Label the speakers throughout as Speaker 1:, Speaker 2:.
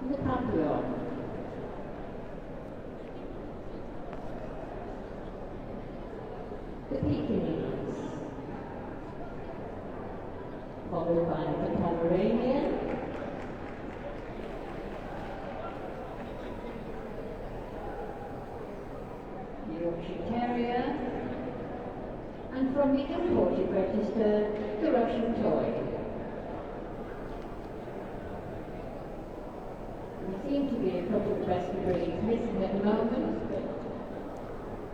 Speaker 1: The Papillon. The Pekingese. Followed by the Pomeranian. Yorkshire Terrier. And from the imported register, the Russian Toy. There seem to be a couple of best breeds missing at the moment, but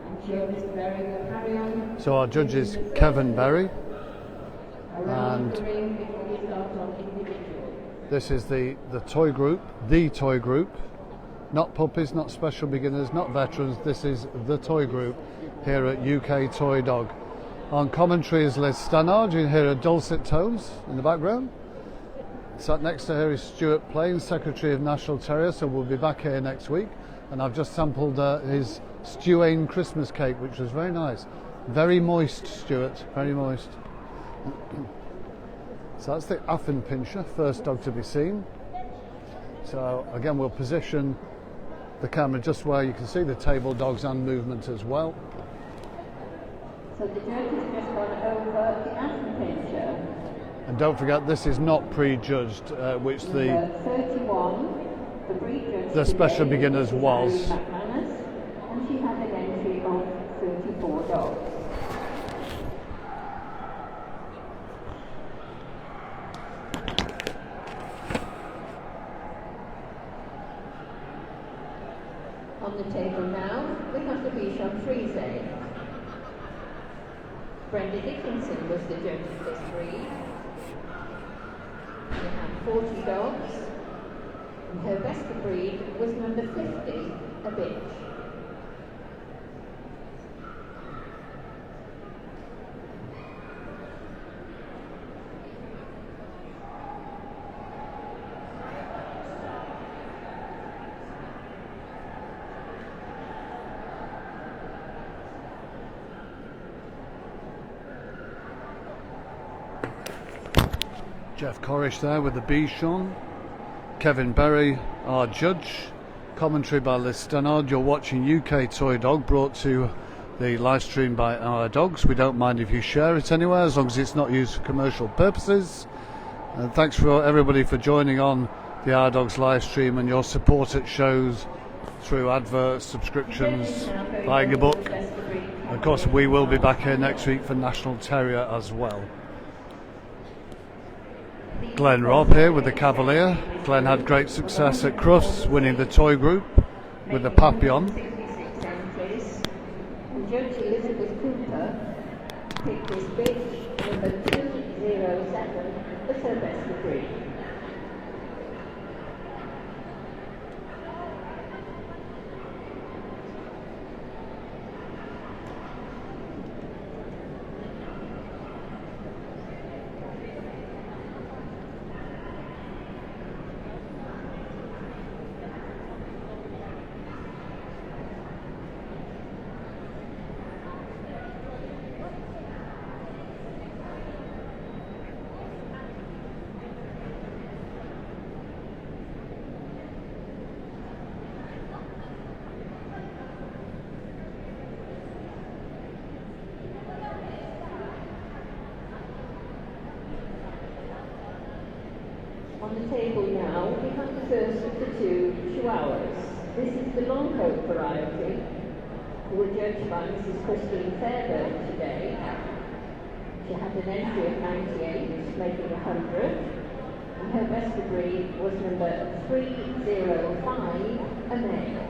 Speaker 1: I'm sure Mr. Berry will carry on.
Speaker 2: So our judge is Kevin Berry, and this is the toy group, not puppies, not special beginners, not veterans. This is the toy group here at UK Toy Dog. On commentary is Liz Stannard. You can hear her dulcet tones in the background. Sat next to her is Stuart Plain, Secretary of National Terrier, so we'll be back here next week. And I've just sampled his Stuane Christmas cake, which was very nice. Very moist, Stuart, very moist. So that's the Affenpinscher, first dog to be seen. So again, we'll position the camera just where you can see the table dogs and movement as well.
Speaker 1: So the judge has just gone over the Affenpinscher.
Speaker 2: And don't forget, this is not prejudged, which the
Speaker 1: 31,
Speaker 2: the special beginners was.
Speaker 1: And she had an entry of 34 dogs. On the table now, we have the Bichon Frise. Brenda Dickinson was the judge of this breed. She had 40 dogs, and her best breed was number 50, a bitch.
Speaker 2: Jeff Corrish there with the Bichon. Kevin Berry, our judge. Commentary by Liz Stannard. You're watching UK Toy Dog, brought to the live stream by Our Dogs. We don't mind if you share it anywhere, as long as it's not used for commercial purposes. And thanks for everybody for joining on the Our Dogs live stream and your support at shows through adverts, subscriptions, buying a book. Of course, we will be back here next week for National Terrier as well. Glenn Robb here with the Cavalier. Glenn had great success at Crufts, winning the toy group with the Papillon.
Speaker 1: Judge Elizabeth Cooper picked this bitch, number 207, as her best breed. On the table now, we have the first of the two Chihuahuas. This is the long coat variety, who were judged by Mrs. Christine Fairburn today. She had an entry of 98, making 100, and her best breed was number 305, a male.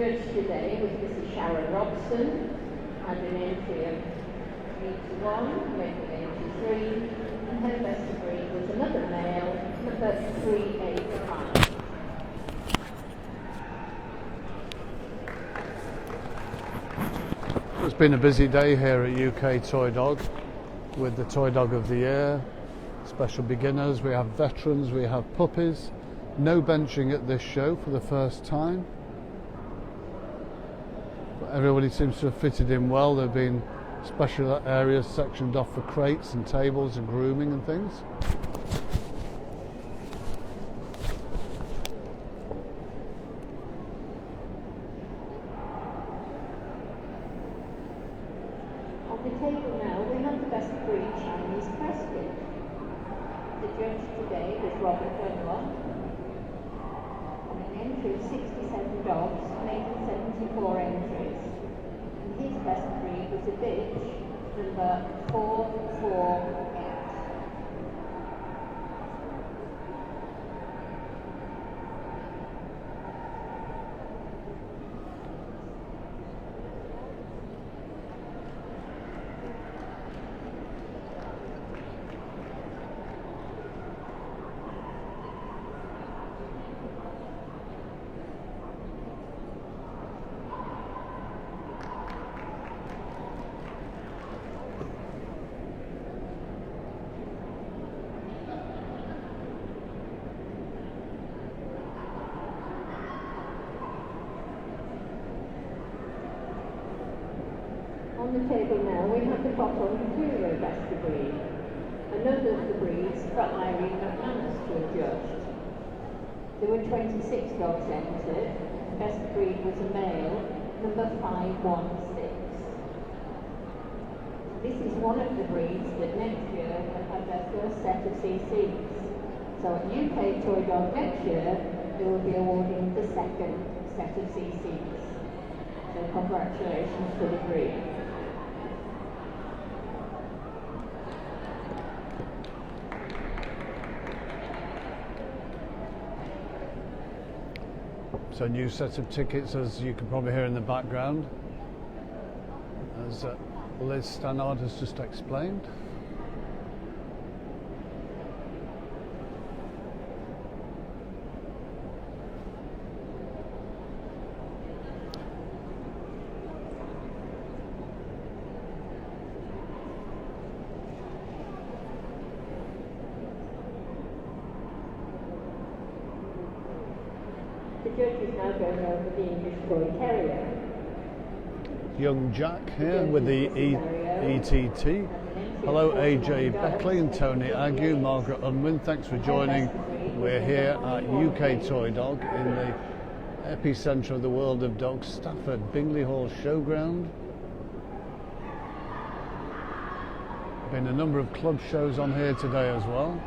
Speaker 1: judge today was Mrs. Sharon Robson, had an entry of 3 to 1, making entry 3, and her best breed was another male, number 385.
Speaker 2: It's been a busy day here at UK Toy Dog with the Toy Dog of the Year, special beginners, we have veterans, we have puppies. No benching at this show for the first time. But everybody seems to have fitted in well. There have been special areas sectioned off for crates and tables and grooming and things.
Speaker 1: On the table now, we have the best breed Chinese Crested. The judge today was Robert Dunlop. On an entry of 67 dogs, making 74 entries. And his best breed was a bitch, number 448. On the table now, we have the Bottle Imperial Best of Breed. Another of the breeds for Irene McManus to have judged. There were 26 dogs entered. The best breed was a male, number 516. This is one of the breeds that next year will have their first set of CCs. So at UK Toy Dog next year, they will be awarding the second set of CCs. So congratulations to the breed.
Speaker 2: So a new set of tickets, as you can probably hear in the background, as Liz Stannard has just explained.
Speaker 1: The judge is now going over the English Toy Terrier.
Speaker 2: Young Jack here with the ETT. Hello AJ Beckley and Tony Ague, Margaret Unwin, thanks for joining. We're here at UK Toy Dog in the epicentre of the world of dogs, Stafford Bingley Hall Showground. Been a number of club shows on here today as well.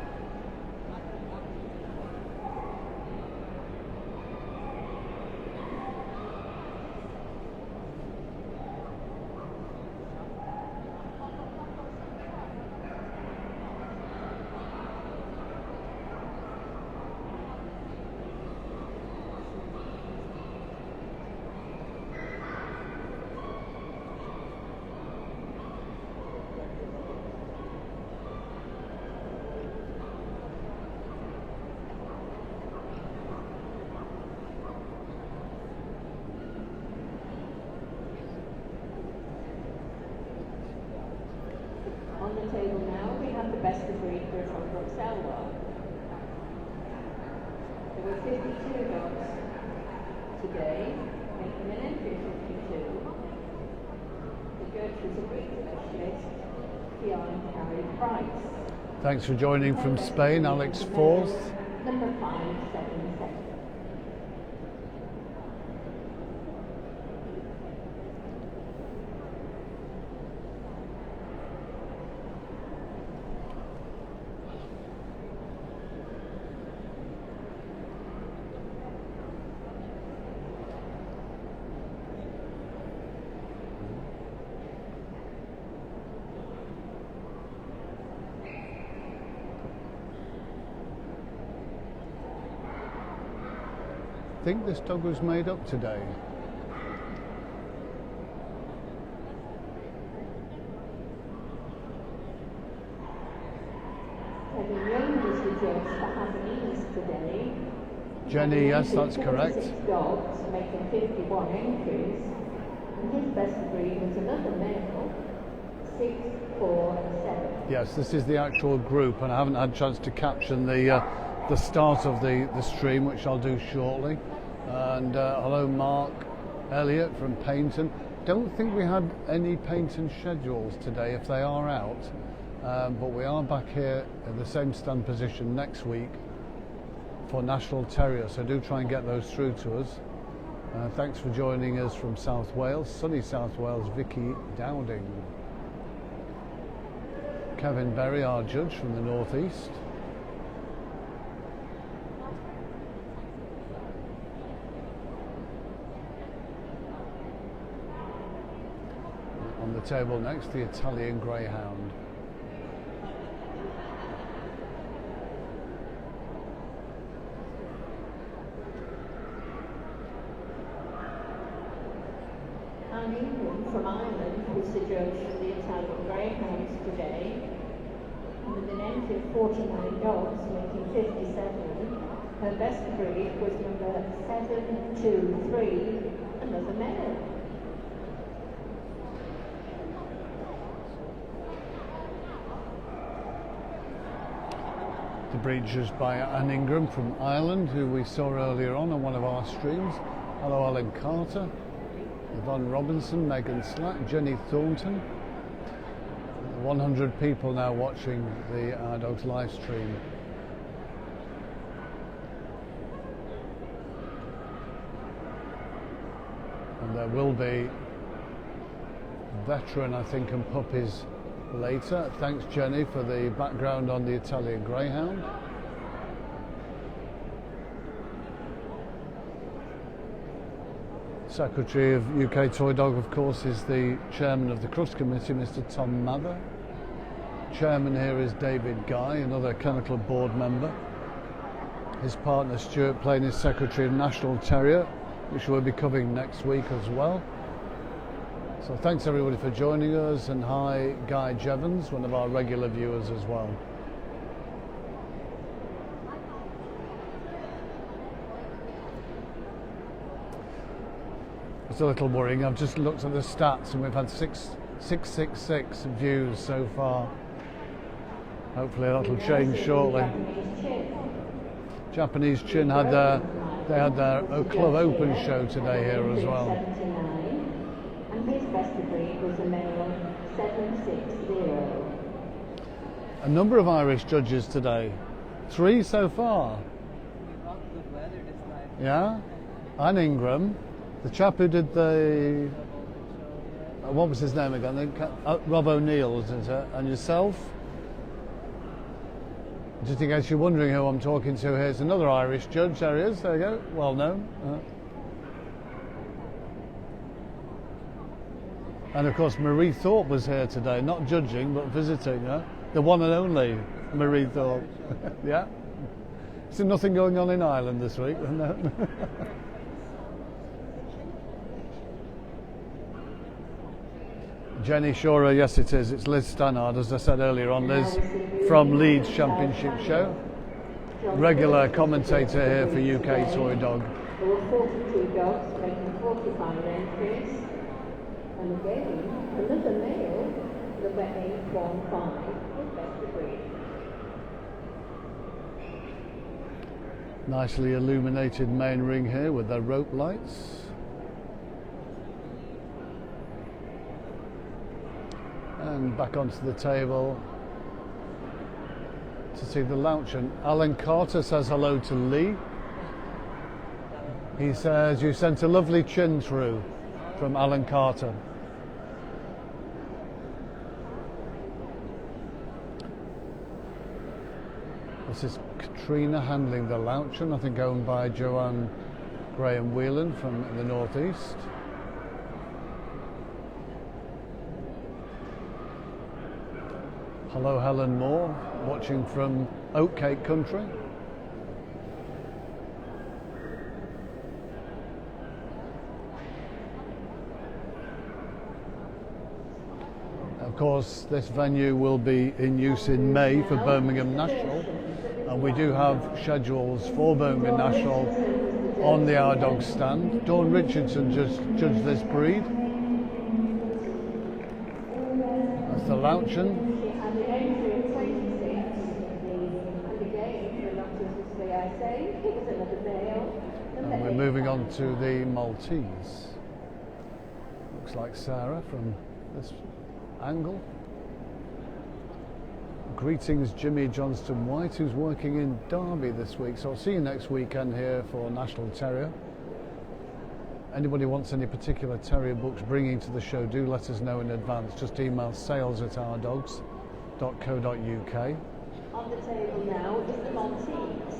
Speaker 1: On the table now, we have the best of breed for Brook Selwa. There were 52 dogs today, making an entry of 52. The judge was a breed specialist, Fionn Carey Price.
Speaker 2: Thanks for joining from Spain, Alex Forth.
Speaker 1: Number 577.
Speaker 2: I think this dog was made up today.
Speaker 1: judge for Havanese today.
Speaker 2: Jenny, yes, that's correct.
Speaker 1: 46 dogs, making 51 entries. And his best of breed was another male, 647.
Speaker 2: Yes, this is the actual group, and I haven't had a chance to caption the start of the stream, which I'll do shortly. And hello, Mark Elliott from Paynton. Don't think we had any Paynton schedules today, if they are out, but we are back here in the same stand position next week for National Terrier, so do try and get those through to us. Thanks for joining us from South Wales, sunny South Wales, Vicky Dowding. Kevin Berry, our judge from the northeast. On the table next, the Italian Greyhound.
Speaker 1: Anne England from Ireland was the judge for the Italian Greyhounds today. With an entry of 49 dogs, making 57, her best breed was number 723, another male.
Speaker 2: The breed judged by Anne Ingram from Ireland, who we saw earlier on one of our streams. Hello, Alan Carter, Yvonne Robinson, Megan Slack, Jenny Thornton. 100 people now watching the Our Dogs live stream. And there will be veteran, I think, and puppies later. Thanks, Jenny, for the background on the Italian Greyhound. Secretary of UK Toy Dog, of course, is the chairman of the Crufts Committee, Mr. Tom Mather. Chairman here is David Guy, another Kennel Club board member. His partner Stuart Plain is Secretary of National Terrier, which we'll be covering next week as well. So thanks everybody for joining us, and hi Guy Jevons, one of our regular viewers as well. It's a little worrying. I've just looked at the stats and we've had 666 views so far. Hopefully that'll change shortly. Japanese Chin had their club open show today here as well.
Speaker 1: And his best of breed was a male 760.
Speaker 2: A number of Irish judges today. 3 so far. Yeah? Anne Ingram. The chap who did the... what was his name again? Rob O'Neill, isn't it? And yourself? Just in case you're wondering who I'm talking to, here's another Irish judge. There he is. There you go. Well known. And of course Marie Thorpe was here today, not judging but visiting, the one and only Marie Thorpe. Yeah. So nothing going on in Ireland this week? No. Jenny Shora, yes it is. It's Liz Stannard, as I said earlier on. Liz from Leeds Championship Show. Regular commentator here for UK Toy Dog.
Speaker 1: There were 42 dogs making 45 entries. And again, another male, number 815, with best of breed.
Speaker 2: Nicely illuminated main ring here with their rope lights. And back onto the table to see the Louchan. Alan Carter says hello to Lee. He says you sent a lovely chin through from Alan Carter. This is Katrina handling the Louchan, I think owned by Joanne Graham Whelan from the northeast. Hello Helen Moore, watching from Oatcake Country. Of course, this venue will be in use in May for Birmingham National, And we do have schedules for Birmingham National on the Our Dogs stand. Dawn Richardson just judged this breed. That's the Louchen. And we're moving on to the Maltese. Looks like Sarah from this angle. Greetings, Jimmy Johnston White, who's working in Derby this week. So I'll see you next weekend here for National Terrier. Anybody wants any particular terrier books bringing to the show, do let us know in advance. Just email sales@ourdogs.co.uk.
Speaker 1: On the table now is the Maltese.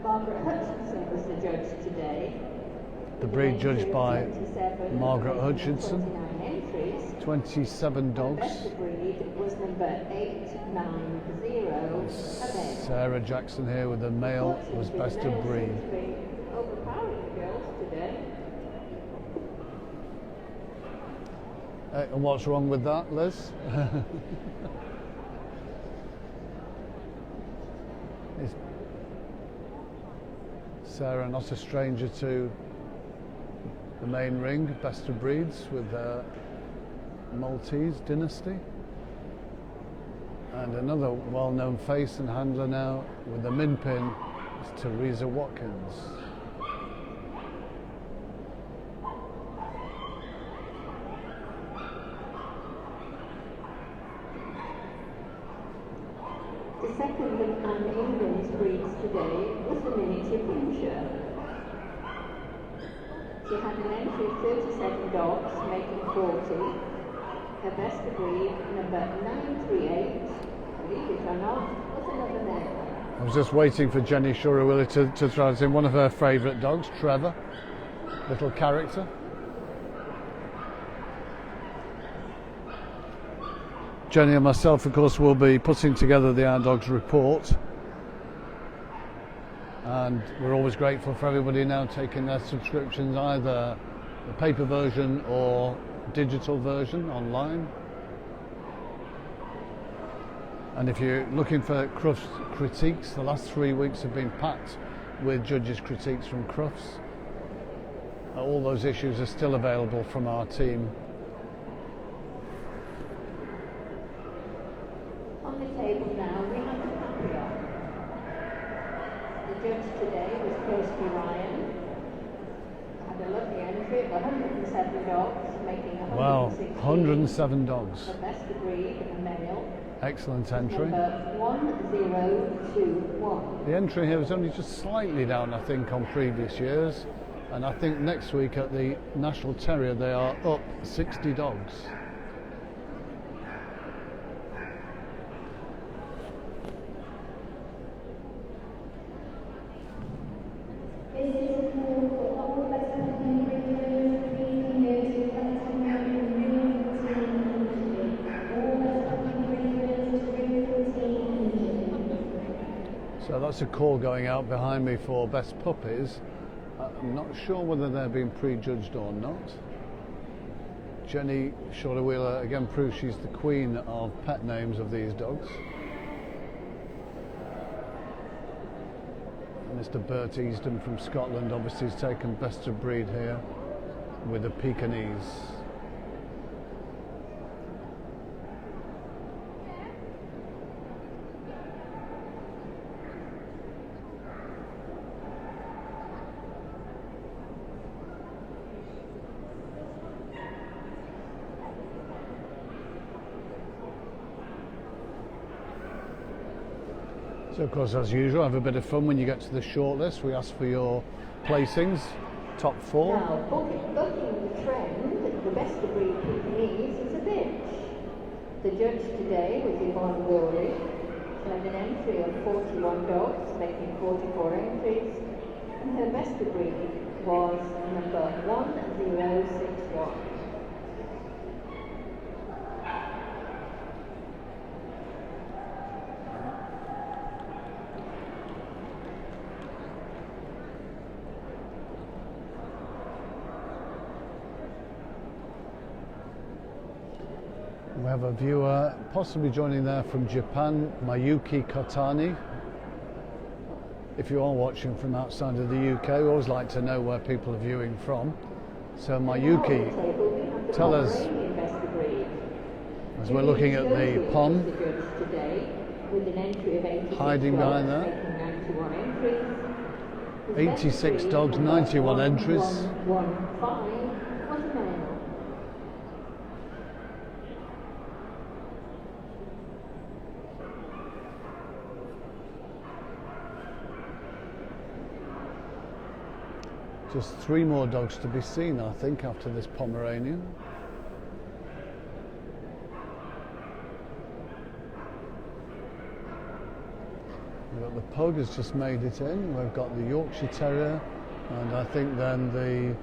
Speaker 1: Margaret Hutchinson was the judge today.
Speaker 2: The breed judged by Margaret Hutchinson. 27 dogs.
Speaker 1: Best of breed was number 890.
Speaker 2: Sarah Jackson here with the male was best of breed.
Speaker 1: Overpowering the girls today.
Speaker 2: And what's wrong with that, Liz? Is Sarah not a stranger to the main ring, best of breeds, with Maltese dynasty? And another well-known face and handler now with the min pin is Teresa Watkins.
Speaker 1: The second of Anne England's breeds today was the miniature Pinscher. She had an entry of 37 dogs, making 40. Her best of breed, number 938, believe it or not, was another male.
Speaker 2: I was just waiting for Jenny Shurawilly to throw us in one of her favourite dogs, Trevor, little character. Jenny and myself, of course, will be putting together the Our Dogs report, and we're always grateful for everybody now taking their subscriptions, either the paper version or digital version online. And if you're looking for Crufts critiques, the last 3 weeks have been packed with judges' critiques from Crufts. All those issues are still available from our team.
Speaker 1: On the table now we have the Papillon. The judge today was Kirsty Ryan. Had a lovely entry of 107 dogs, making 116.
Speaker 2: Wow, 107 dogs.
Speaker 1: The best of breed, a male.
Speaker 2: Excellent entry.
Speaker 1: Number 1021.
Speaker 2: The entry here was only just slightly down, I think, on previous years. And I think next week at the National Terrier they are up 60 dogs. So that's a call going out behind me for best puppies. I'm not sure whether they're being prejudged or not. Jenny Shorter-Wheeler again proves she's the queen of pet names of these dogs. Mr. Bert Easton from Scotland obviously has taken best of breed here with a Pekingese. So of course, as usual, have a bit of fun when you get to the shortlist. We ask for your placings, top 4.
Speaker 1: Now, bucking the trend, the best of breed Pekingese is a bitch. The judge today was Yvonne Rory. She had an entry of 41 dogs, making 44 entries, and her best of breed was number 1061.
Speaker 2: We have a viewer possibly joining there from Japan, Mayuki Kotani. if you are watching from outside of the UK, we always like to know where people are viewing from. So Mayuki, tell us, as we're looking at the pond, hiding behind there, 86 dogs, 91 entries. Just 3 more dogs to be seen, I think, after this Pomeranian. We've got the Pug has just made it in. We've got the Yorkshire Terrier, and I think then the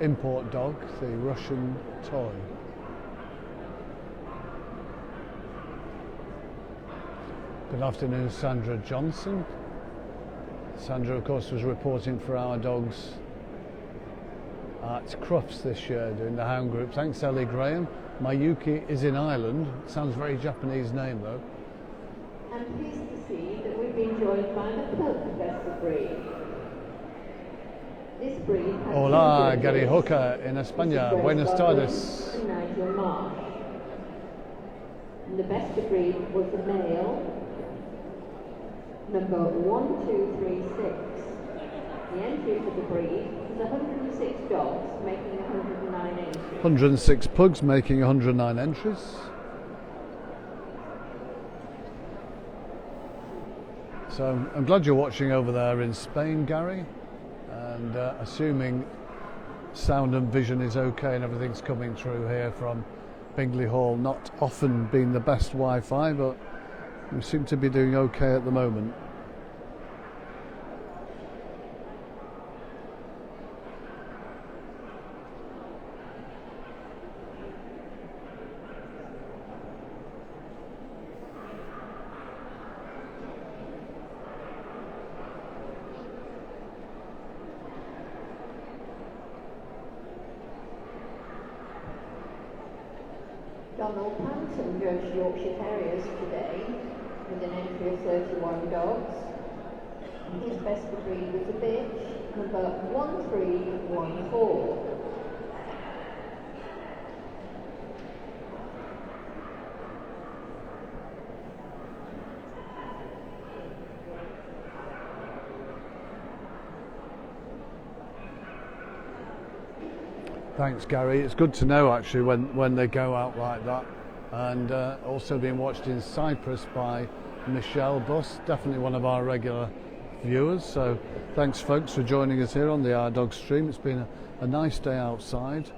Speaker 2: import dog, the Russian Toy. Good afternoon, Sandra Johnson. Sandra, of course, was reporting for our dogs at Crufts this year, doing the hound group. Thanks, Ellie Graham. Mayuki is in Ireland. Sounds very Japanese name, though.
Speaker 1: I'm pleased to see that we've been joined by the Pug best of breed. This breed has
Speaker 2: Hola, Gary Hooker in España. Buenas tardes.
Speaker 1: And Nigel Marsh. And the best of breed was the male, number 1236. The entry for the breed was 106 dogs, making 109 entries.
Speaker 2: 106 pugs, making 109 entries. So I'm glad you're watching over there in Spain, Gary, and assuming sound and vision is okay and everything's coming through here from Bingley Hall. Not often been the best Wi-Fi, but we seem to be doing okay at the moment.
Speaker 1: Donald Panton judged Yorkshire Terriers today with an entry of 31 dogs. And his best of breed was a bitch, number 1314.
Speaker 2: Thanks, Gary. It's good to know actually when they go out like that. And also being watched in Cyprus by Michelle Buss, definitely one of our regular viewers. So thanks folks for joining us here on the Our Dog stream. It's been a nice day outside,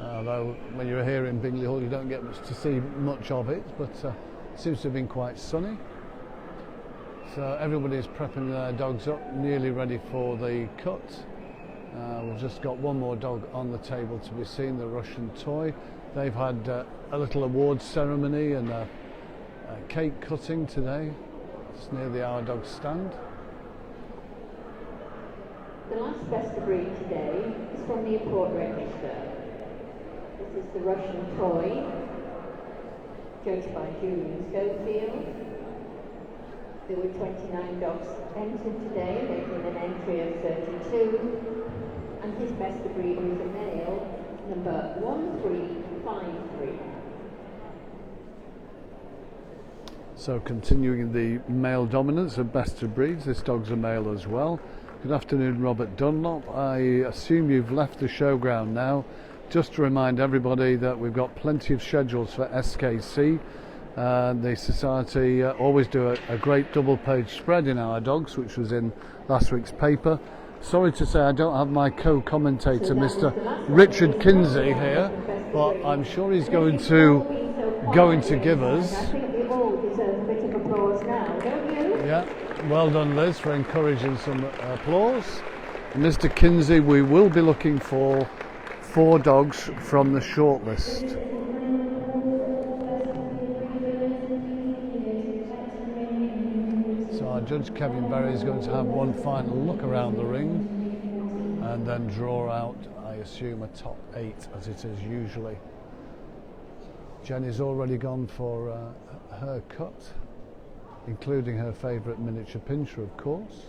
Speaker 2: although when you're here in Bingley Hall you don't get much to see much of it, but it seems to have been quite sunny. So everybody's prepping their dogs up, nearly ready for the cut. We've just got one more dog on the table to be seen, the Russian Toy. They've had a little awards ceremony and a cake cutting today. It's near the Our Dog stand.
Speaker 1: The last best of breed today is from the import register. This is the Russian Toy, judged by Julian Schofield. There were 29 dogs entered today, making an entry of 32. And his best of breed was a male, number 1353.
Speaker 2: So continuing the male dominance of best of breeds, this dog's a male as well. Good afternoon, Robert Dunlop. I assume you've left the showground now. Just to remind everybody that we've got plenty of schedules for SKC. The Society always do a great double page spread in Our Dogs, which was in last week's paper. Sorry to say I don't have my co-commentator, Mr. Richard Kinsey, here, but I'm sure he's going to give us.
Speaker 1: I think we all deserve a bit of applause now, don't you?
Speaker 2: Yeah, well done, Liz, for encouraging some applause. Mr. Kinsey, we will be looking for 4 dogs from the shortlist. So our judge Kevin Berry is going to have one final look around the ring and then draw out, I assume, a top 8 as it is usually. Jenny's already gone for her cut, including her favourite miniature pinscher, of course.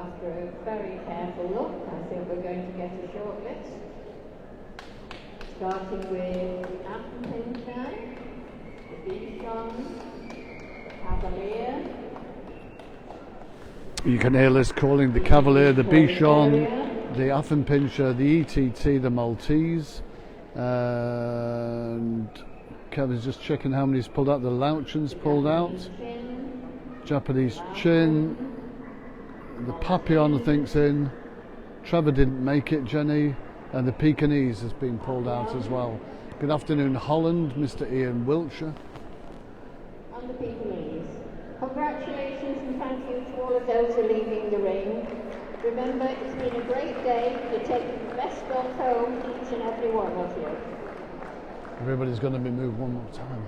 Speaker 1: after a very careful look, I think we're going to get a short list. Starting with Affenpinscher, the Bichon, the Cavalier.
Speaker 2: You can hear Liz calling the Cavalier, the Bichon, the Affenpinscher, the ETT, the Maltese, and Kevin's just checking how many's pulled out. The Lauchen's pulled out, Japanese Chin, the Papillon I think's in, Trevor didn't make it, Jenny, and the Pekingese has been pulled out as well. Good afternoon, Holland, Mr. Ian Wiltshire.
Speaker 1: And the Pekingese. Congratulations and thank you to all of those who are leaving the ring. Remember, it's been a great day. You're taking the best dogs home, each and every one of you.
Speaker 2: Everybody's going to be moved one more time.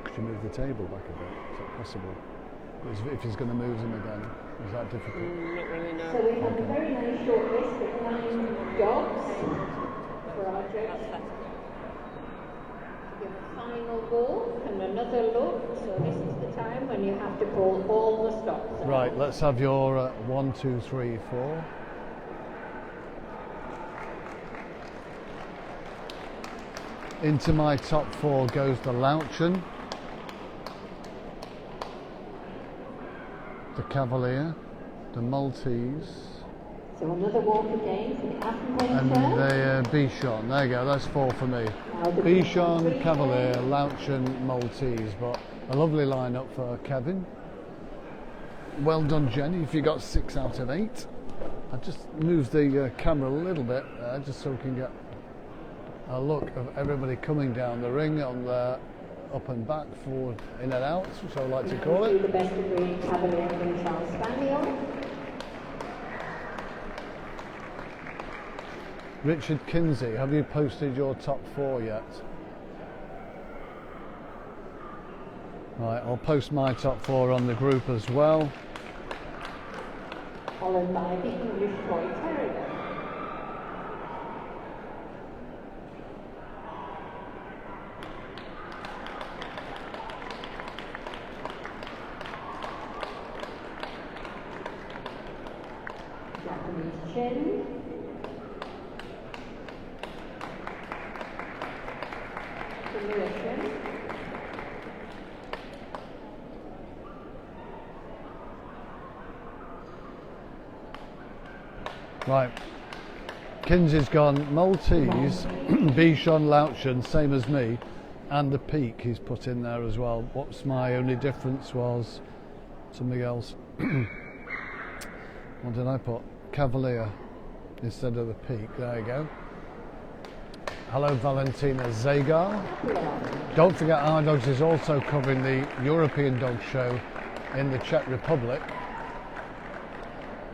Speaker 2: Could you move the table back a bit? Is that possible? If he's going to move them again, is that difficult?
Speaker 3: Not really, no.
Speaker 1: So we have a very nice short list of 9 dogs for our judge. Give a final look and another look. So this is the time when you have to pull all the stops out.
Speaker 2: Right, let's have your 1, 2, 3, 4. Into my top 4 goes the Lauchen, the Cavalier, the Maltese,
Speaker 1: So another walk again for the
Speaker 2: and
Speaker 1: Affenpinscher.
Speaker 2: the Bichon. There you go, that's 4 for me. Bichon, Cavalier, Lauchen, Maltese. But a lovely lineup for Kevin. Well done, Jenny, if you got 6 out of 8. I just moved the camera a little bit just so we can get a look of everybody coming down the ring on the up and back, forward, in and out, which I like to call
Speaker 1: Do
Speaker 2: it.
Speaker 1: the best of breed Cavalier and Charles Spaniel.
Speaker 2: Richard Kinsey, have you posted your top 4 yet? Right, I'll post my top 4 on the group as well.
Speaker 1: Followed by the English Toy Terrier. Japanese Chin. The Mauritian.
Speaker 2: Right, Kinsey's gone Maltese, Bichon, Lauchen, same as me, and the Peak he's put in there as well. What's my only difference was something else. What did I put? Cavalier instead of the Peak. There you go. Hello, Valentina Zagar. Don't forget, Our Dogs is also covering the European Dog Show in the Czech Republic.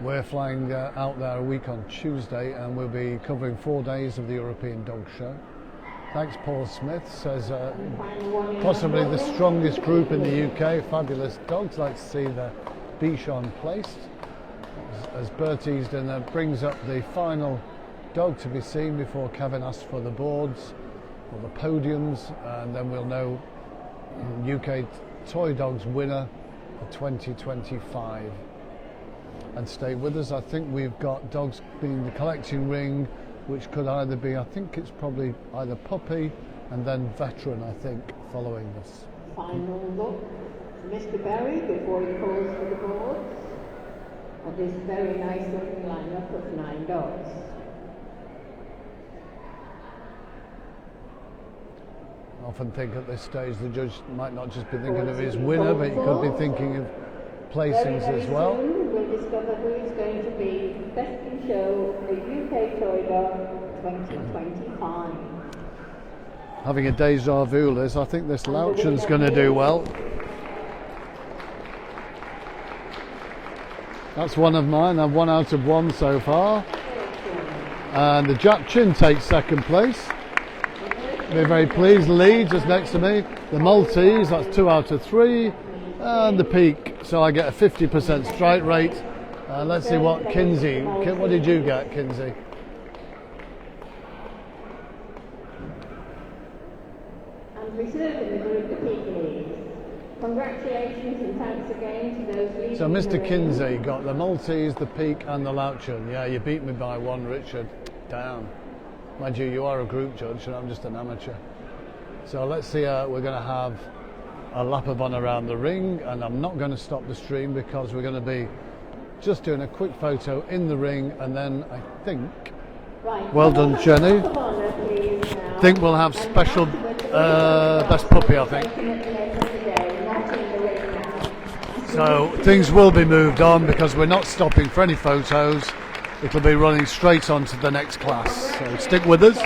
Speaker 2: We're flying out there a week on Tuesday and we'll be covering 4 days of the European Dog Show. Thanks, Paul Smith. Says possibly the strongest group in the UK. Fabulous dogs. Like to see the Bichon placed. As Bertie's then brings up the final dog to be seen before Kevin asks for the boards or the podiums, and then we'll know UK Toy Dogs winner for 2025. And stay with us. I think we've got dogs being the collecting ring, which could either be, I think it's probably either puppy and then veteran, I think, following this.
Speaker 1: Final look to Mr. Berry before he calls for the boards of this very nice looking lineup of 9 dogs.
Speaker 2: I often think at this stage the judge might not just be thinking of his winner, but he could be thinking of placings
Speaker 1: very
Speaker 2: as well.
Speaker 1: Soon we'll discover who is going to be Best in Show for UK Toy Dog 2025.
Speaker 2: Having a deja vu, Liz, I think this Lauchen's going to do well. That's one of mine. I'm 1 out of 1 so far. And the Jap Chin takes second place. We're very pleased. Lee just next to me. The Maltese, that's 2 out of 3. And the Peak, so I get a 50% strike rate. Let's see what Kinsey, what did you get, Kinsey?
Speaker 1: And reserving the group, the Pekingese. Congratulations and thanks again to those leading.
Speaker 2: So Mr. Kinsey got the Maltese, the Peak and the Louchun. Yeah, you beat me by one, Richard. Down. Mind you, you are a group judge and I'm just an amateur. So let's see, we're going to have a lap of honour around the ring, and I'm not going to stop the stream because we're going to be just doing a quick photo in the ring, and then I think,
Speaker 1: right,
Speaker 2: well done Jenny, I think we'll have special best puppy, I think. So things will be moved on because we're not stopping for any photos. It'll be running straight on to the next class, so stick with us.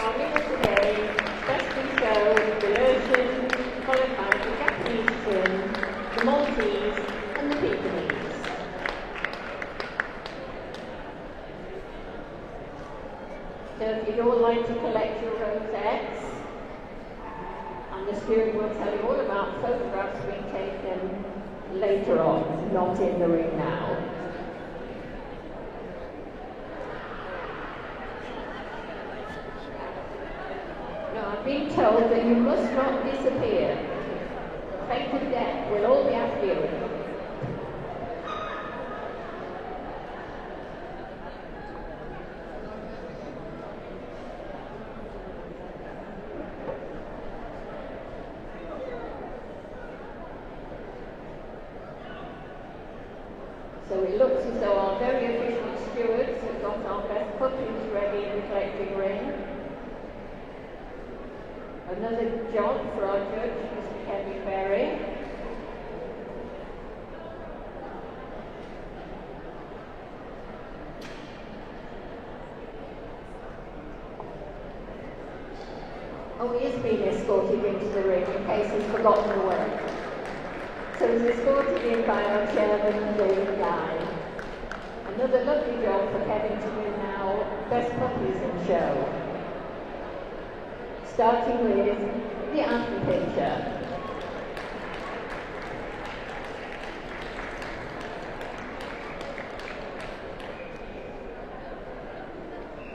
Speaker 1: So if you'd all like to collect your rosettes, and the steward will tell you all about photographs being taken later on, not in the ring now. Now I'm being told that you must not disappear. Fate and death will all be after you. So it looks as though our very efficient stewards have got our best puppies ready in the collecting ring. Another job for our judge, Mr. Kevin Berry. Oh, he is being escorted into the ring in case he's forgotten the way. So he's escorted in by our chairman, David Guy. Another lovely job for Kevin to do now, best puppies in show. Starting with the antler pincher.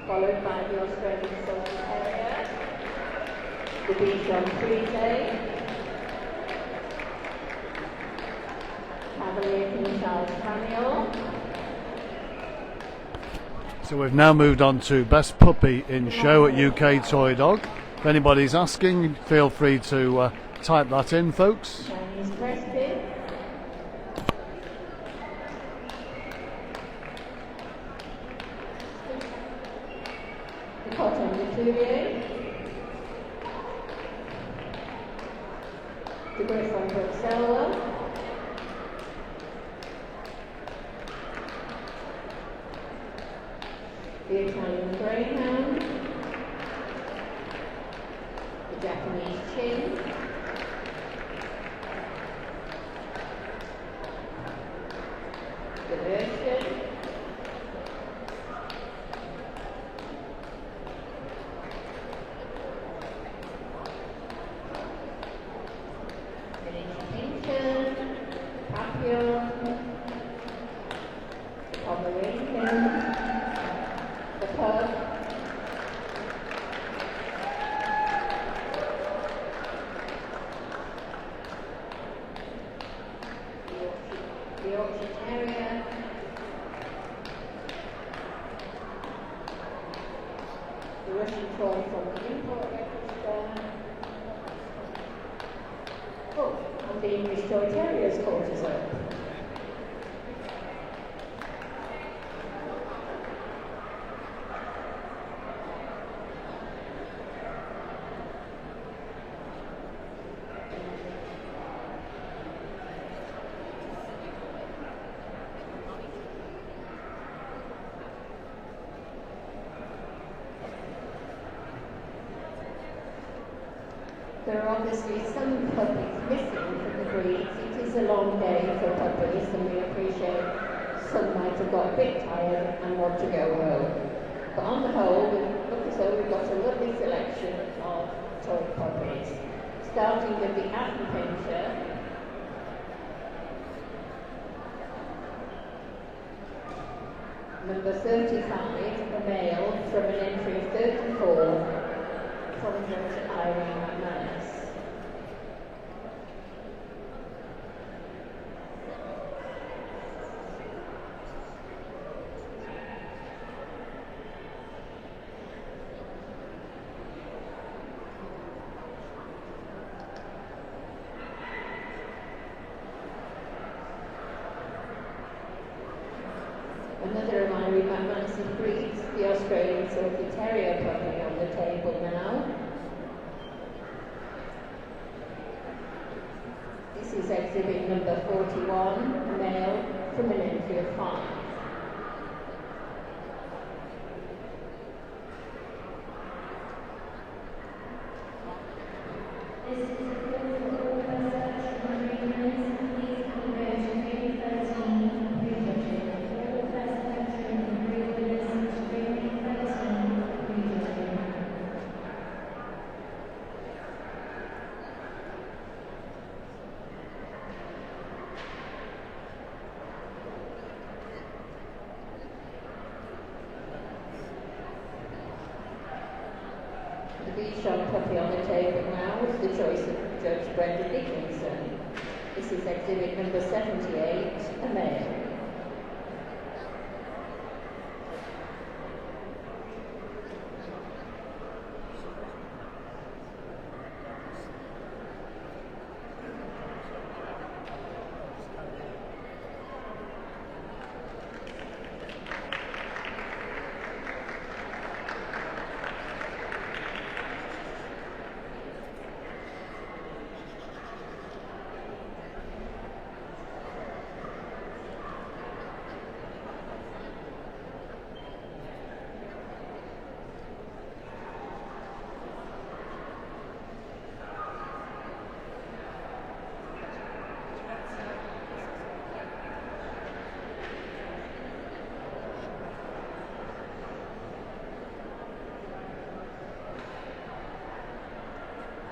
Speaker 1: Followed by the Australian Silver Terrier, the Bichon Frise, Cavalier King Charles Spaniel.
Speaker 2: So we've now moved on to best puppy in show at UK Toy Dog. If anybody's asking, feel free to type that in, folks.
Speaker 1: Chinese Crested, the Cotton Couturier, the Griffon Bruxelles, the Italian Greyhound, the Japanese Chin, the Persian, the Pincher, Papillon, the Pomeranian, the Pug, the Yorkshire Terrier, the Russian toy from the import register, oh, and the English Toy Terrier's quarters up. There are obviously some puppies missing from the breeds. It is a long day for puppies, and we appreciate some might have got a bit tired and want to go home. But on the whole, we look as though we've got a lovely selection of toy puppies. Starting with the Antler Pincher, number 35, a male from an entry of 34. From Irene McManus. Another of my Massive breeds, the Australian Silky Terrier puppy on the table now. This is exhibit number 41, a male from an entry of 5.
Speaker 3: This is a call for all persons and agreements. Please convert to grade 13, prejudging. All persons and agreements to grade 13, prejudging.
Speaker 1: The Bichon puppy on the table now is the choice of Judge Brenda Dickinson. This is exhibit number 78, a male.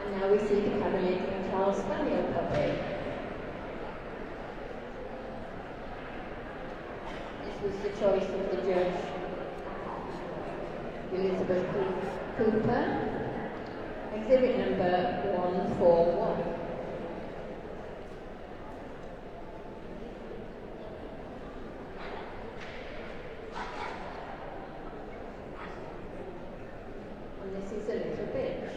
Speaker 1: And now we see the Cabernet and Charles Spaniel puppy. This was the choice of the judge, Elizabeth Cooper. Exhibit number 141. And this is a little bitch.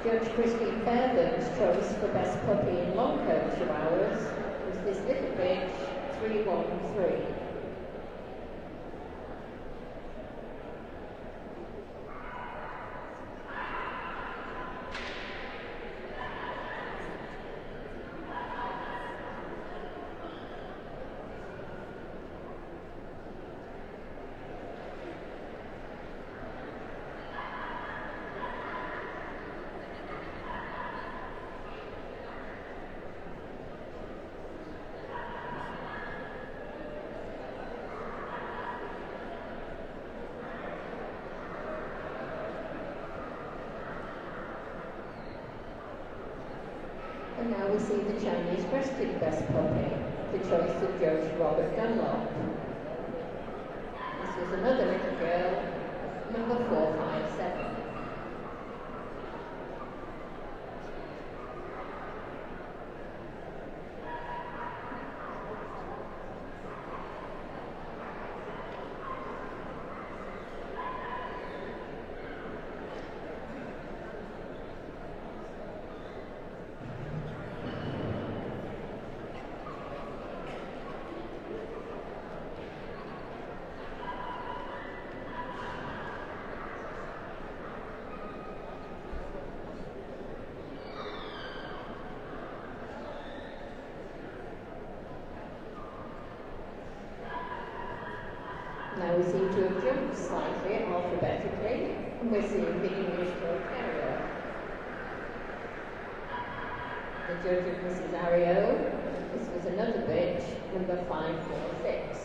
Speaker 1: Judge Christine Fairbairn's choice for best puppy in long coat chihuahuas was this little bitch, 313. And now we see the Chinese breasted best puppy, the choice of Judge Robert Dunlop. This was another little girl, number 457. Now we seem to have jumped slightly alphabetically, and we're seeing the English Toy Terrier. The judge of Mrs. Ario, this was another bitch, number 546.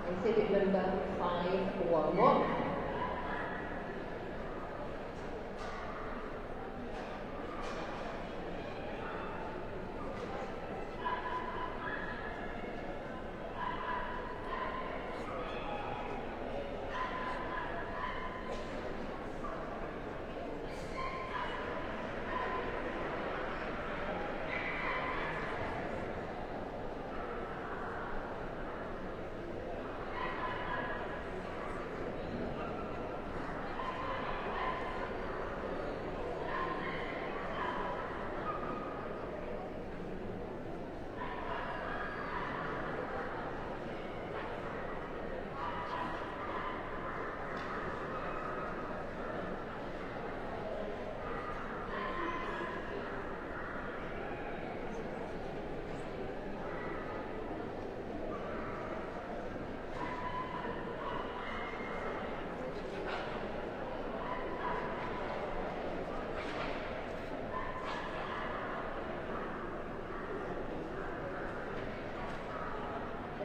Speaker 1: Exhibit number 511.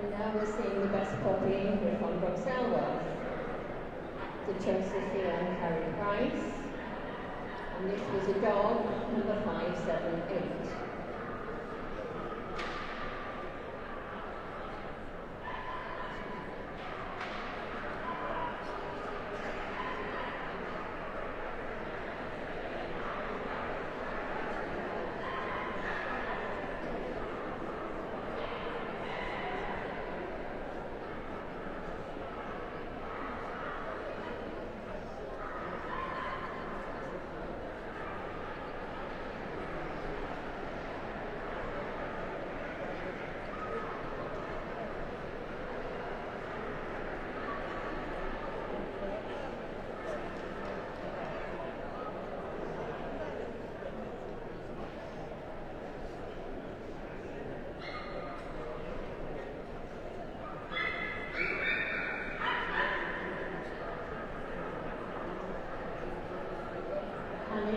Speaker 1: And now we're seeing the best puppy from Bruxelles. The choice is here on Carrie Price. And this was a dog, number 578.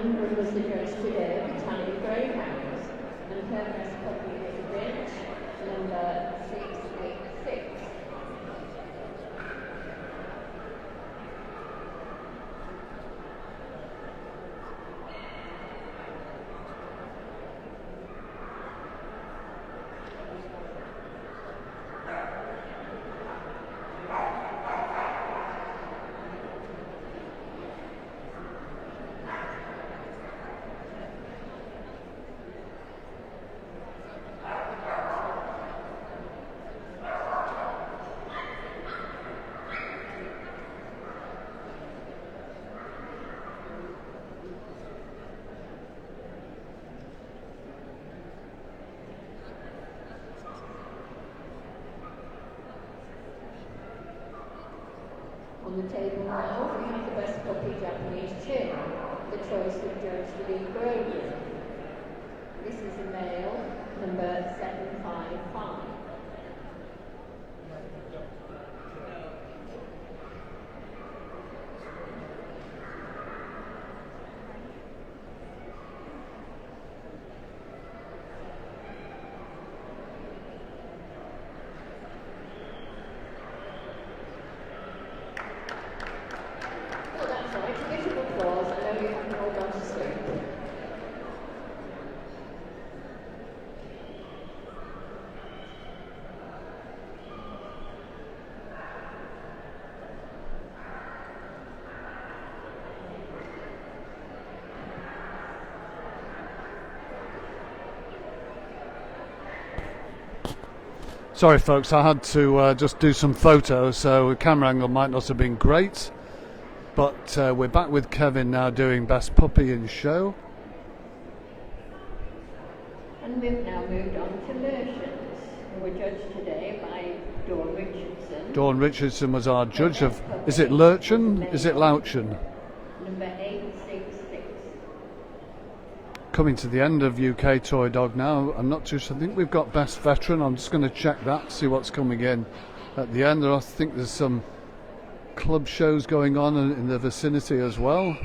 Speaker 1: England was the judge today of Italian Greyhounds, and her best puppy is Rich, number 686. On the table now, we have the best puppy Japanese chin, the choice of Judge Lee Grogan. This is a male, number 755.
Speaker 2: Sorry folks, I had to just do some photos, so the camera angle might not have been great, but we're back with Kevin now doing Best Puppy in Show.
Speaker 1: And we've now moved on to Merchants, and we're judged today by Dawn Richardson.
Speaker 2: Dawn Richardson was our judge of, is it Lurchin? Is it Louchin?
Speaker 1: Number 866.
Speaker 2: Coming to the end of UK Toy Dog now. I'm not too sure. I think we've got Best Veteran. I'm just going to check that, see what's coming in at the end. I think there's some club shows going on in the vicinity as well.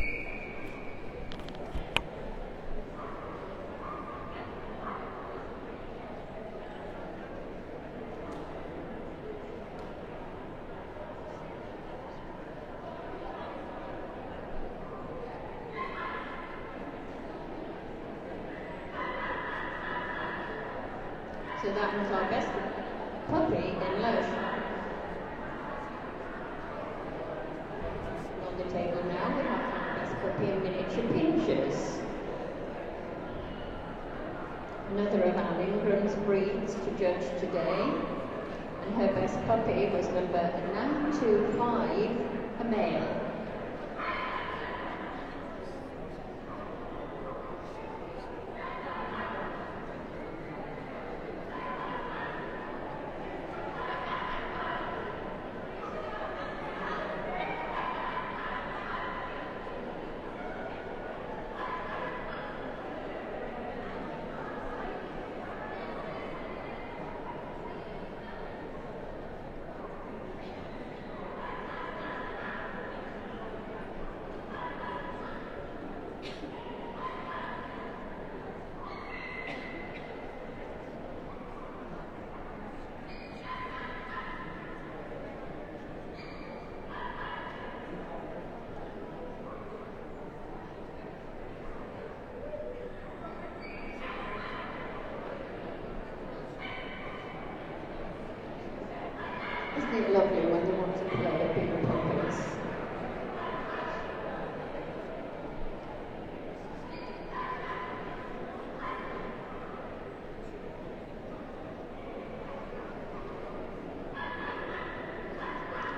Speaker 1: So that was our best puppy in Lush. On the table now we have our best puppy in miniature pinchers. Another of Anne Ingram's breeds to judge today. And her best puppy was number 925, a male. Isn't it lovely when they want to play at bigger puppies?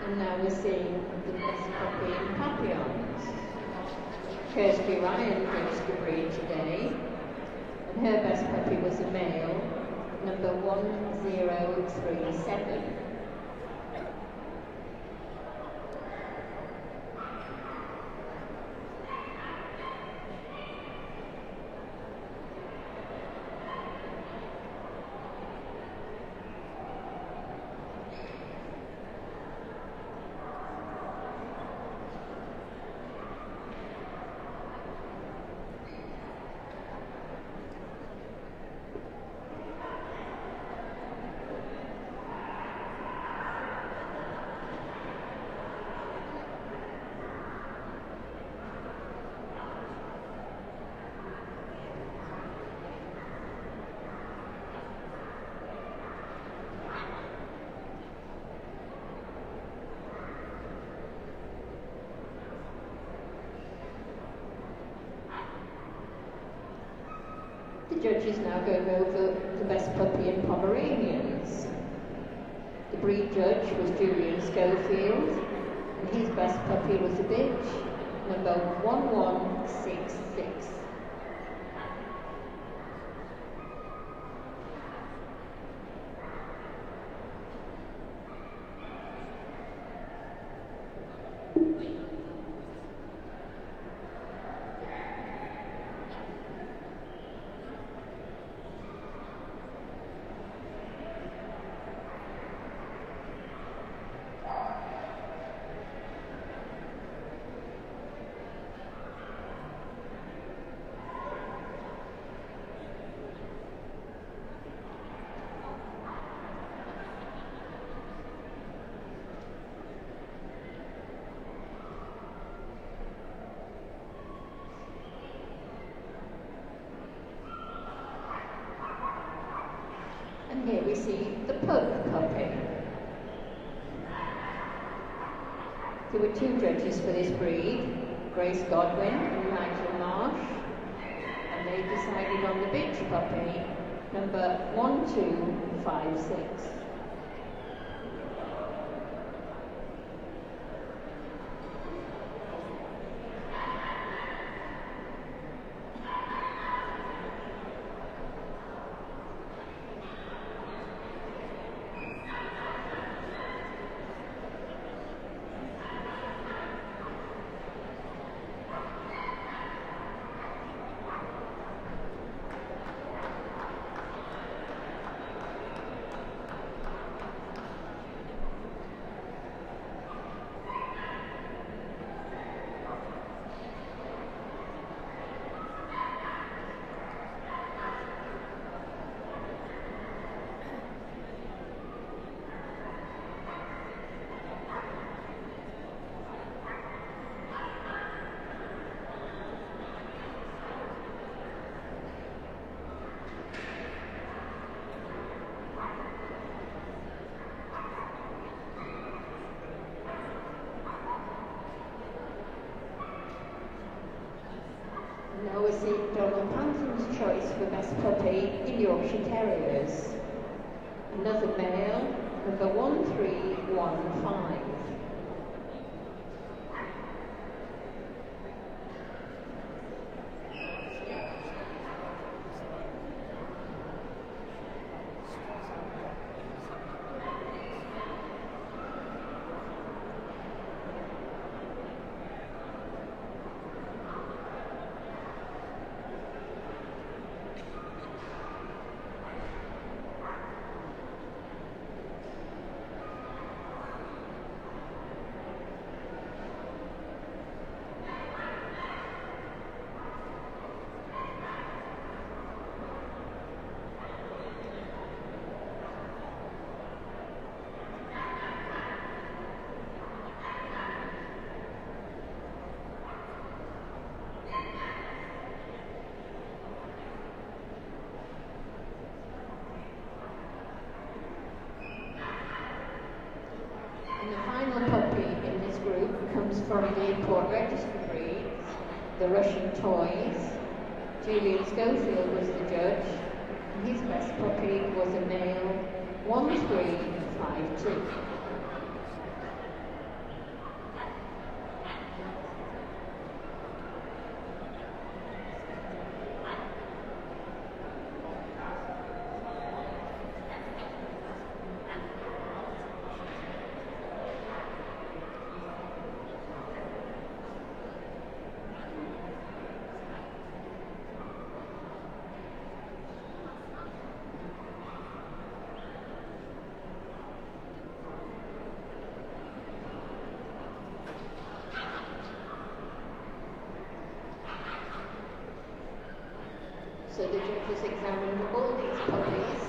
Speaker 1: And now we're seeing the best puppy in Papillons. Kirsty Ryan judged the breed today, and her best puppy was a male, number 1037. The judges now going over the best puppy in Pomeranians. The breed judge was Julian Schofield, and his best puppy was a bitch, number 1166. And here we see the pug puppy. There were two judges for this breed, Grace Godwin and Nigel Marsh, and they decided on the bitch puppy, number 1256. Yorkshire Terriers. Another male, number 1315. And the final puppy in this group comes from the import registered breeds, the Russian Toys. Julian Schofield was the judge, and his best puppy was a male 1352. So the judges examined all these puppies,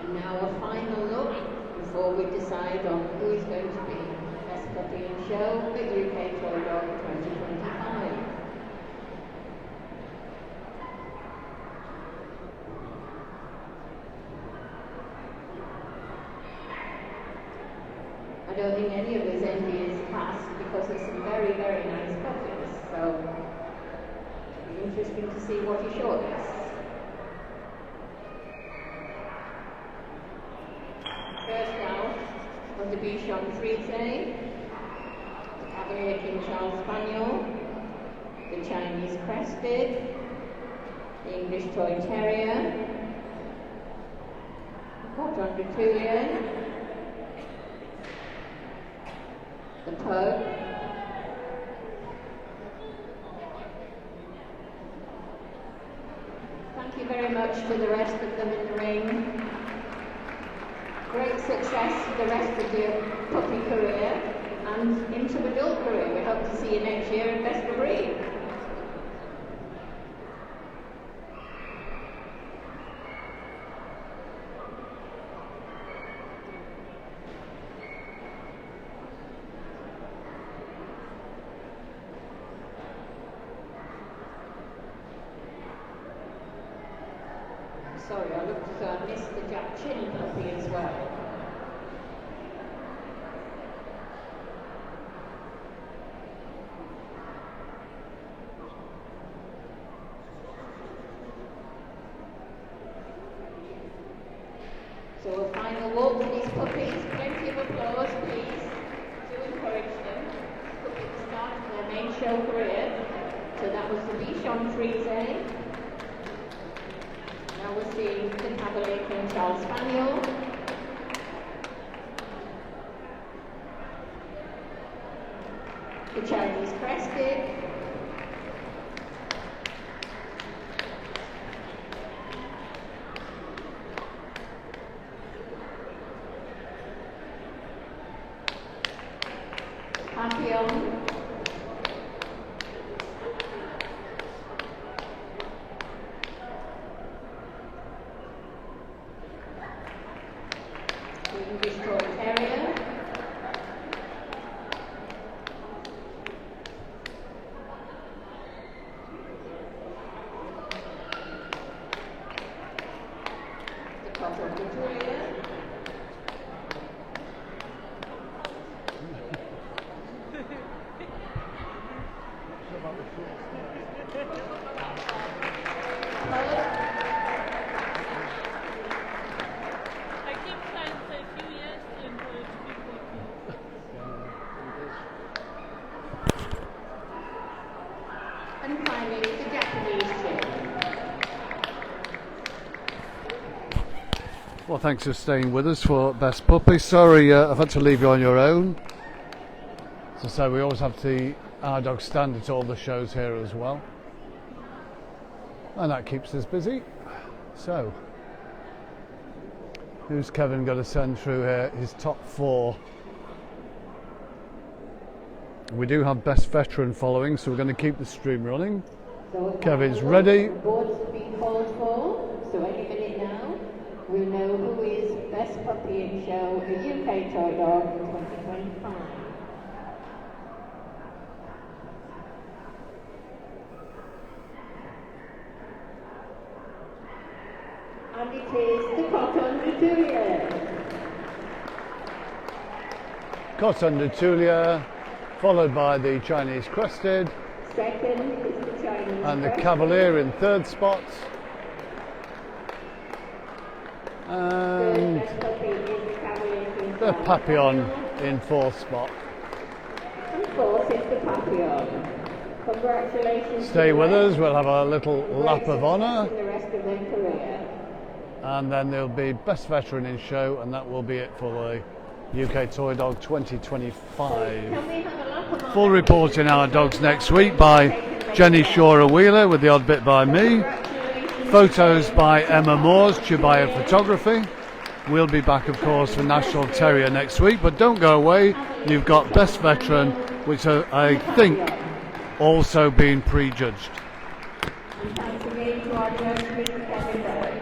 Speaker 1: and now a final look before we decide on who is going to be best puppy in show at UK Toy Dog 2025. I don't think any of us envy his class because there's some very, very nice puppies, so interesting to see what he shortlists. First out was the Bichon Frise, the Cavalier King Charles Spaniel, the Chinese Crested, the English Toy Terrier, the Cordon D'Artulian, the Pug, thank you very much to the rest of them in the ring. Great success for the rest of your puppy career and into adult career. We hope to see you next year in Best of Breed. Sorry, I looked as though I missed the Jack Chin puppy as well. So a final walk for these puppies. Plenty of applause, please. Do encourage them to put at the start of their main show career. So that was the Bichon Frise. Now we're seeing the Cavalier King Charles Spaniel, the Chinese Crested, Papillon, the English Toy Terrier, the Cordon D'Artulian, Pug,
Speaker 2: Well, thanks for staying with us for Best Puppy. Sorry, I've had to leave you on your own. As I say, we always have our dog stand at all the shows here as well. And that keeps us busy. So, who's Kevin going to send through here? His top 4. We do have Best Veteran following, so we're going to keep the stream running.
Speaker 1: So
Speaker 2: Kevin's ready.
Speaker 1: The board's been called for, so any minute now, we'll know who is Best Puppy in Show, a UK Toy Dog in 2025. And it is the Cotton Tulia.
Speaker 2: Cotton Tulia, followed by the Chinese Crested.
Speaker 1: Second is the Chinese
Speaker 2: And the
Speaker 1: Crested.
Speaker 2: Cavalier in 3rd spot.
Speaker 1: Third
Speaker 2: And
Speaker 1: Best Puppy is the Cavalier.
Speaker 2: the Papillon in 4th spot.
Speaker 1: And fourth is the Papillon. Congratulations.
Speaker 2: Stay
Speaker 1: to the
Speaker 2: with
Speaker 1: rest.
Speaker 2: us, we'll have a little lap of honour.
Speaker 1: In the rest of their career.
Speaker 2: And then there'll be Best Veteran in Show, and that will be it for the UK Toy Dog 2025.
Speaker 1: Can we have a lap of
Speaker 2: Full
Speaker 1: honour?
Speaker 2: report in our dogs next week by Jenny Shora Wheeler, with the odd bit by me. Photos by Emma Moore's Chubaya Photography. We'll be back, of course, for National Terrier next week, but don't go away. You've got Best Veteran, which I think also being prejudged.
Speaker 1: And thanks again to our judge, Mr. Kevin Berry.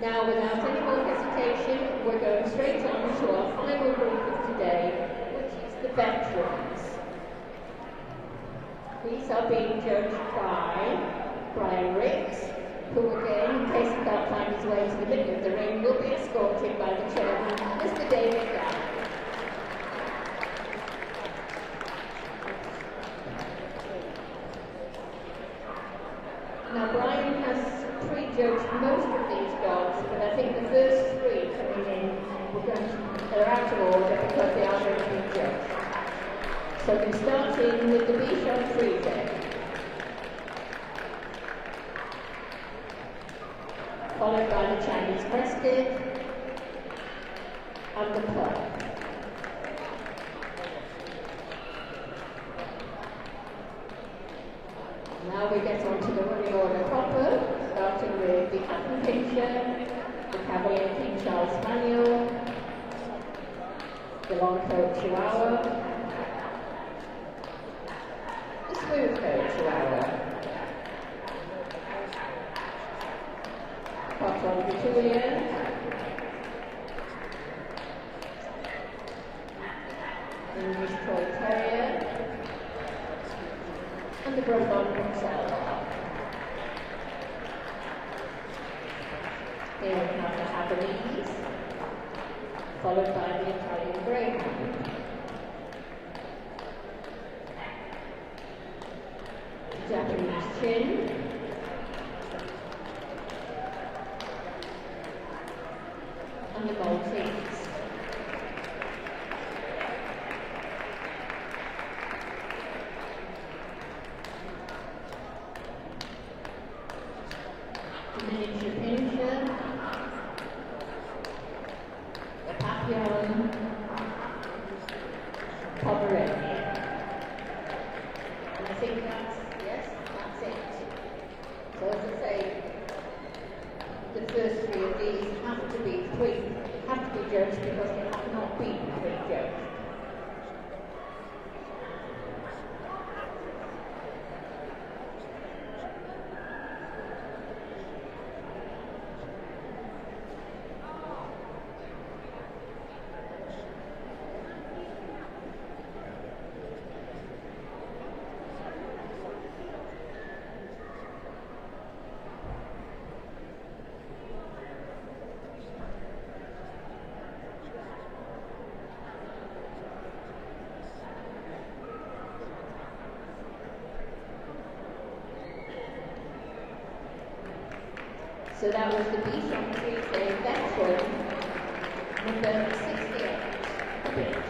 Speaker 1: Now, without any more hesitation, we're going straight on to our final group of today, which is the veterans. These are being judged by Brian Ricks, who again, in case he can't find his way to the middle of the ring, will be escorted by the chairman, Mr. David Gall. Now, Brian has prejudged most of these dogs, but I think the first 3 coming in are out of order because they are going to be judged. So we're starting with the Bichon Frise, followed by the Chinese Crested and the Club. Now we get on to the running order proper, starting with the Hatton Pinscher, the Cavalier King Charles Spaniel, the Long Coat Chihuahua, the Smooth Coat Chihuahua, Poton Petulia, English Toy Terrier, and the Breton himself. Here we have the Havanese, followed by the Italian Greyhound. The Japanese Chin, and the Maltese. The miniature Pinscher, the Papillon, Pomeranian. And I think that's it. So as I say, the first three of these have to be judged because they have not been pre-judged. So that was the Bichon Tuesday veteran, number 68.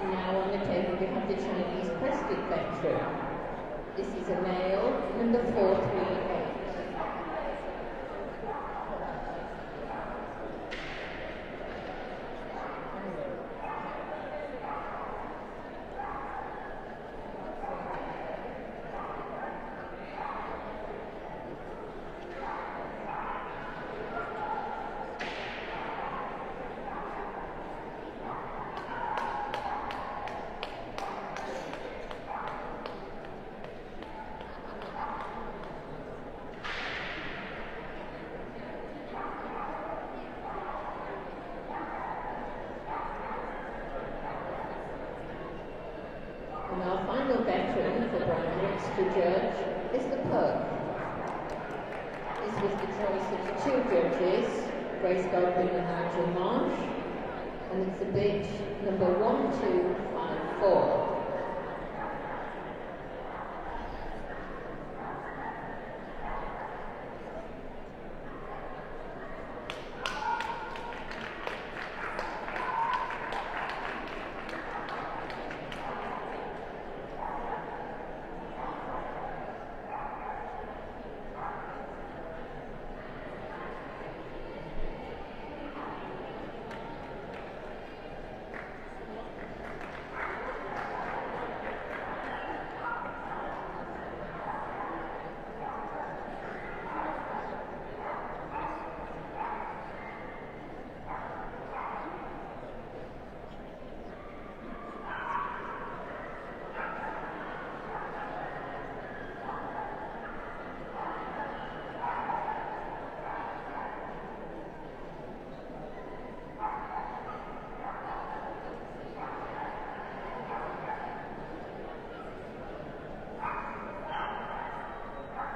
Speaker 1: Now on the table we have the Chinese crested veteran. This is a male, number 438. And our final veteran for Brian Ricks to judge is the Pug. This was the choice of the two judges, Grace Godwin and Nigel Marsh, and it's the bitch number 1254.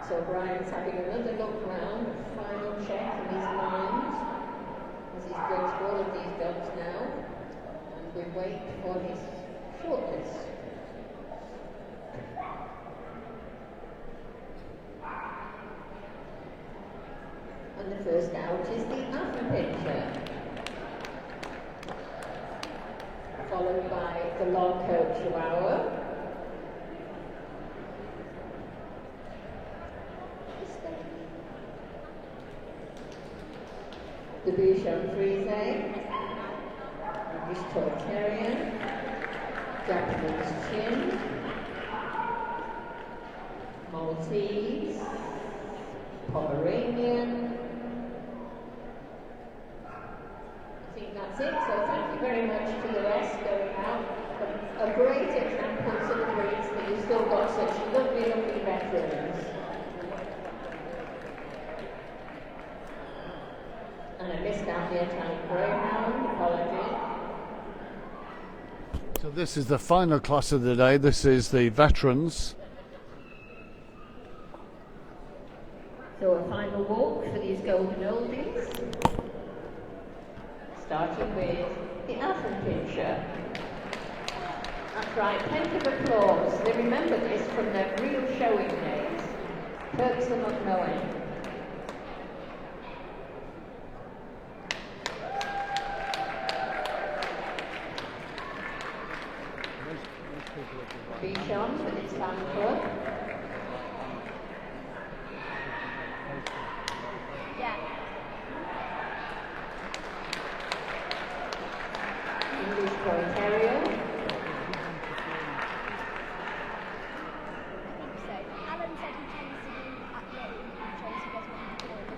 Speaker 1: So Brian's having another look round, a final check in his mind, as he's judged all of these dogs now, and we wait for his shortlist. And the first out is the Hatton Pinscher. followed by the long coat Chihuahua. The Bichon Frise, English Toy Terrier, Japanese Chin, Maltese, Pomeranian. I think that's it, so thank you very much to the rest going out. A great example to the breeds that you've still got such lovely, lovely veterans. And I missed out the Italian Greyhound, apologies.
Speaker 2: So this is the final class of the day. This is the veterans.
Speaker 1: So a final walk for these golden oldies. Starting with the Affenpinscher. That's right, plenty of applause. They remember this from their real showing days. Perks them of knowing. Bichon with its fan club. English Toy Terrier.
Speaker 3: Alan said he chose to do at Little, he chose to get what he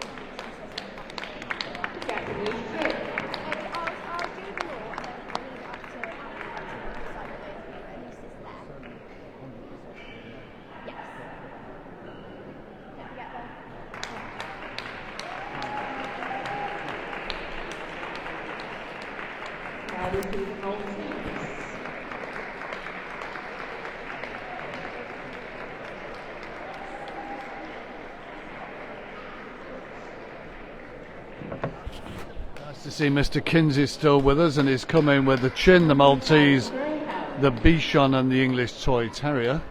Speaker 1: Japanese Chin.
Speaker 3: I'll do them all and then we'll leave it up to Alan to decide what those do, at least it's there. Yes. Don't forget them.
Speaker 1: Now we do the Maltese.
Speaker 2: Nice to see Mr. Kinsey still with us, and he's come in with the Chin, the Maltese, the Bichon and the English Toy Terrier.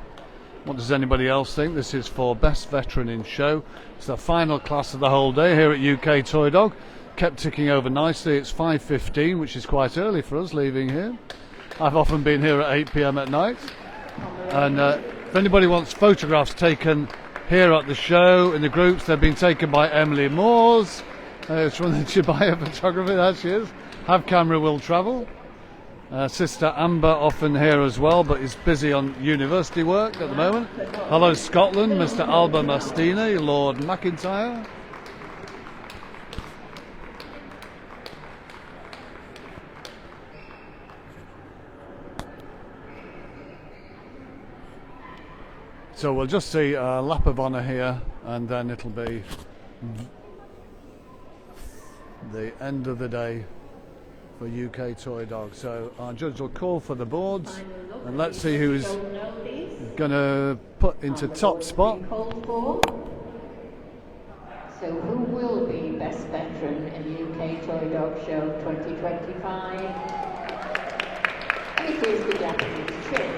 Speaker 2: What does anybody else think? This is for Best Veteran in Show. It's the final class of the whole day here at UK Toy Dog. Kept ticking over nicely. It's 5:15, which is quite early for us leaving here. I've often been here at 8 p.m. at night. And if anybody wants photographs taken here at the show in the groups, they've been taken by Emily Moores. It's from the Chibaya Photography, there she is. Have camera will travel. Sister Amber often here as well, but is busy on university work at the moment. Hello Scotland, Mr. Alba Mastini, Lord McIntyre. So we'll just see a lap of honour here, and then it'll be the end of the day for UK Toy Dog. So our judge will call for the boards, and let's see who's going to put into top spot.
Speaker 1: So who will be Best Veteran in the UK Toy Dog Show 2025? It is the Japanese Chin.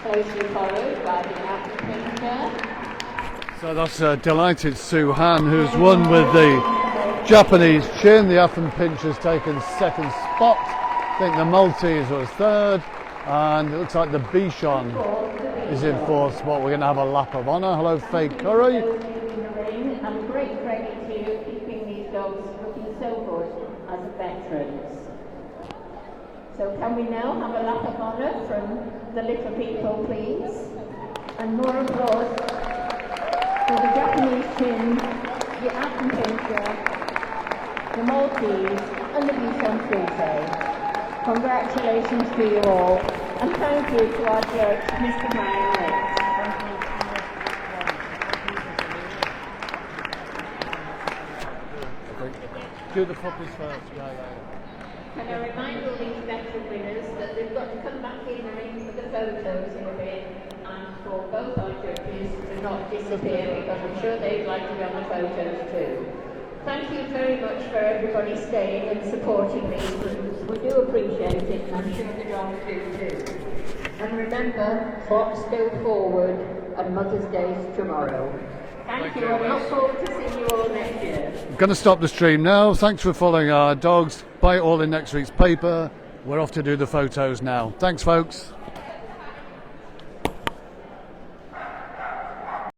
Speaker 1: Closely followed by the Affenpinscher.
Speaker 2: So that's delighted Sue Han, who's won with the Japanese Chin. The Affenpinscher's taken second spot. I think the Maltese was third, and it looks like the Bichon is in fourth spot. We're going to have a lap of honour. Hello, Faye Curry.
Speaker 1: And great credit to you keeping these dogs looking so good as veterans. So can we now have a lap of honour from the little people, please? And more applause for the Japanese Chin, the Affenpinscher, the Maltese, and the Bichon Frise. Congratulations to you all, and thank you to our judge, Mr. Brian Ricks.
Speaker 2: Do the puppies first.
Speaker 1: Can I remind all these veteran winners that they've got to come back in the ring for the photos in a bit, and for both our judges to not disappear, because I'm sure they'd like to be on the photos too. Thank you very much for everybody staying and supporting these groups. We do appreciate it, and I'm sure the dogs do too. And remember, clocks go forward, and Mother's Day is tomorrow. Thank you, and we look forward to seeing you all next year.
Speaker 2: I'm going to stop the stream now. Thanks for following our dogs. Buy it all in next week's paper. We're off to do the photos now. Thanks, folks.